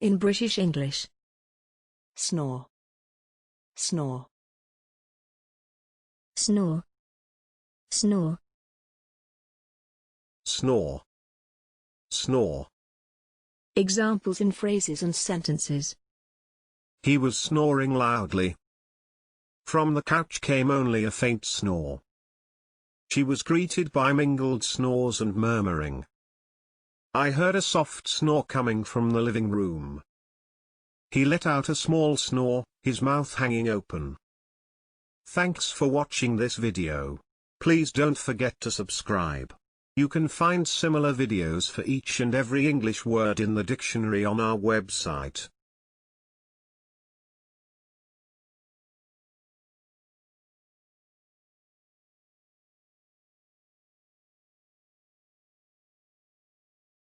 In British English. Snore. Snore. Snore. Snore. Snore. Snore. Examples in phrases and sentences. He was snoring loudly. From the couch came only a faint snore. She was greeted by mingled snores and murmuring. I heard a soft snore coming from the living room. He let out a small snore, his mouth hanging open. Thanks for watching this video. Please don't forget to subscribe. You can find similar videos for each and every English word in the dictionary on our website.